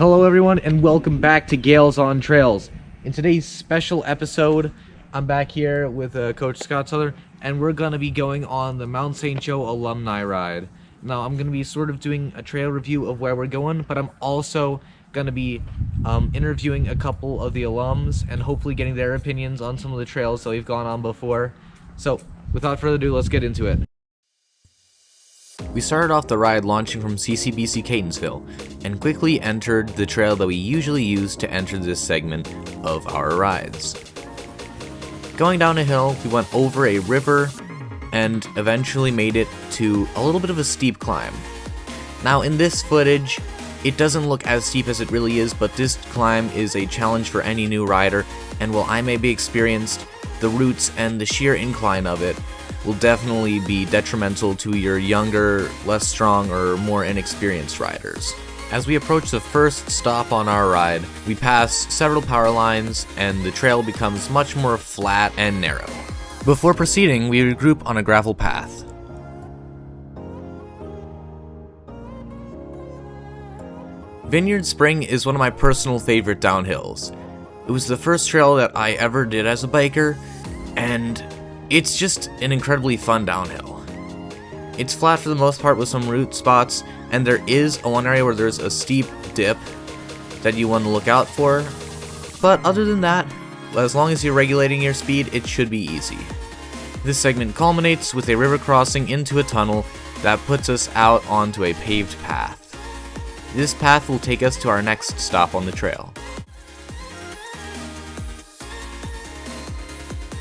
Hello everyone and welcome back to Gaels on Trails. In today's special episode, I'm back here with Coach Scott Souther and we're going to be going on the Mount St. Joe Alumni ride. Now I'm going to be sort of doing a trail review of where we're going, but I'm also going to be interviewing a couple of the alums and hopefully getting their opinions on some of the trails that we've gone on before. So without further ado, let's get into it. We started off the ride launching from CCBC Catonsville, and quickly entered the trail that we usually use to enter this segment of our rides. Going down a hill, we went over a river, and eventually made it to a little bit of a steep climb. Now in this footage, it doesn't look as steep as it really is, but this climb is a challenge for any new rider, and while I may be experienced, the roots and the sheer incline of it will definitely be detrimental to your younger, less strong, or more inexperienced riders. As we approach the first stop on our ride, we pass several power lines and the trail becomes much more flat and narrow. Before proceeding, we regroup on a gravel path. Vineyard Spring is one of my personal favorite downhills. It was the first trail that I ever did as a biker, and it's just an incredibly fun downhill. It's flat for the most part with some root spots, and there is one area where there's a steep dip that you want to look out for, but other than that, as long as you're regulating your speed, it should be easy. This segment culminates with a river crossing into a tunnel that puts us out onto a paved path. This path will take us to our next stop on the trail.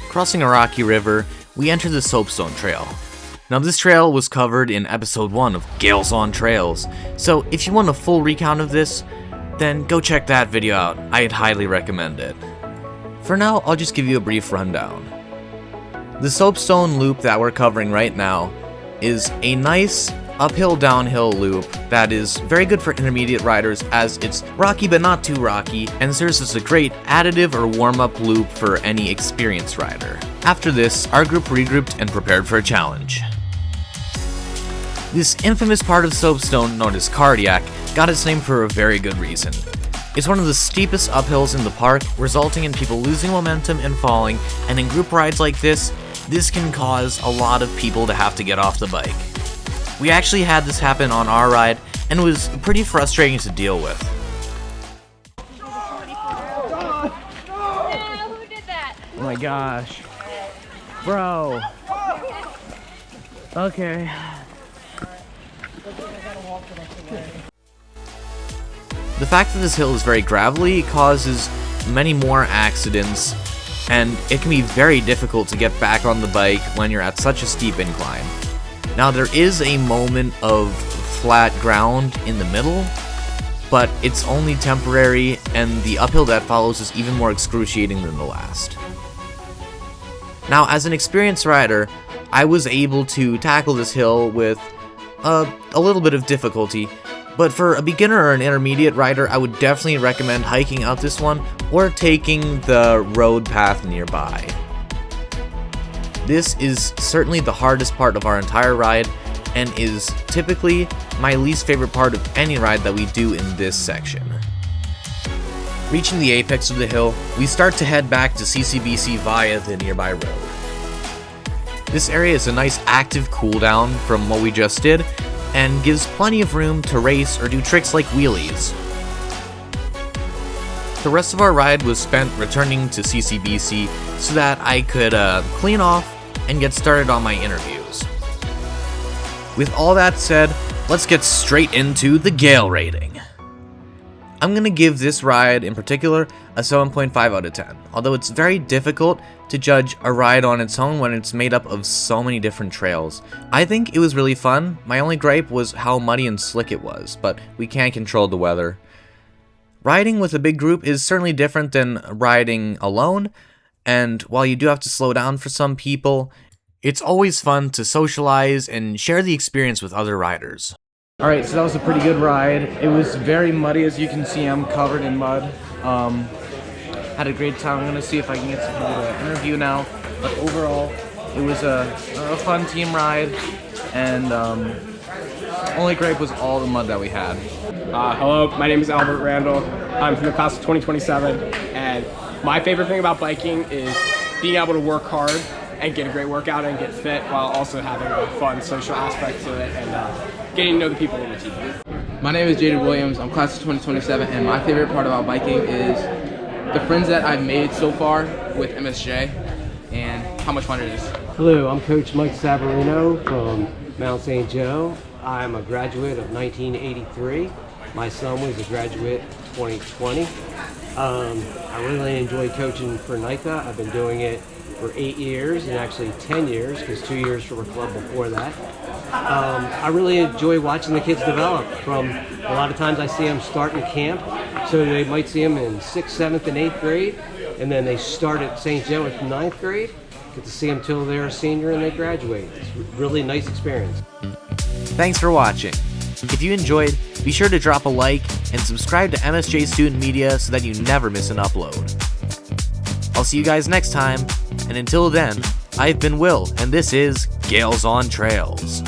Crossing a rocky river, we enter the Soapstone Trail. Now this trail was covered in episode 1 of Gaels on Trails, so if you want a full recount of this, then go check that video out. I'd highly recommend it. For now, I'll just give you a brief rundown. The Soapstone loop that we're covering right now is a nice uphill-downhill loop that is very good for intermediate riders as it's rocky but not too rocky and serves as a great additive or warm-up loop for any experienced rider. After this, our group regrouped and prepared for a challenge. This infamous part of Soapstone, known as Cardiac, got its name for a very good reason. It's one of the steepest uphills in the park, resulting in people losing momentum and falling, and in group rides like this can cause a lot of people to have to get off the bike. We actually had this happen on our ride, and it was pretty frustrating to deal with. Yeah, who did that? Oh my gosh. Bro. Okay. The fact that this hill is very gravelly causes many more accidents, and it can be very difficult to get back on the bike when you're at such a steep incline. Now there is a moment of flat ground in the middle, but it's only temporary, and the uphill that follows is even more excruciating than the last. Now as an experienced rider, I was able to tackle this hill with a little bit of difficulty, but for a beginner or an intermediate rider, I would definitely recommend hiking out this one or taking the road path nearby. This is certainly the hardest part of our entire ride, and is typically my least favorite part of any ride that we do in this section. Reaching the apex of the hill, we start to head back to CCBC via the nearby road. This area is a nice active cooldown from what we just did, and gives plenty of room to race or do tricks like wheelies. The rest of our ride was spent returning to CCBC so that I could clean off and get started on my interviews. With all that said, let's get straight into the Gael rating. I'm gonna give this ride in particular a 7.5 out of 10, although it's very difficult to judge a ride on its own when it's made up of so many different trails. I think it was really fun. My only gripe was how muddy and slick it was, but we can't control the weather. Riding with a big group is certainly different than riding alone, and while you do have to slow down for some people, it's always fun to socialize and share the experience with other riders. Alright, so that was a pretty good ride. It was very muddy, as you can see. I'm covered in mud. Had a great time. I'm going to see if I can get some people to interview now. But overall, it was a fun team ride, and Only gripe was all the mud that we had. Hello, my name is Albert Randall. I'm from the class of 2027, and my favorite thing about biking is being able to work hard and get a great workout and get fit while also having a fun social aspect to it and getting to know the people in the team. My name is Jaden Williams. I'm class of 2027, and my favorite part about biking is the friends that I've made so far with MSJ and how much fun it is. Hello, I'm Coach Mike Savarino from Mount St. Joe. I'm a graduate of 1983. My son was a graduate 2020. I really enjoy coaching for NICA. I've been doing it for 8 years and actually 10 years because 2 years for a club before that. I really enjoy watching the kids develop. From a lot of times I see them start in camp, so they might see them in 6th, 7th, and 8th grade, and then they start at St. Joe in 9th grade. Get to see them till they're a senior and they graduate. It's a really nice experience. Thanks for watching. If you enjoyed, be sure to drop a like and subscribe to MSJ Student Media so that you never miss an upload. I'll see you guys next time, and until then, I've been Will, and this is Gaels on Trails.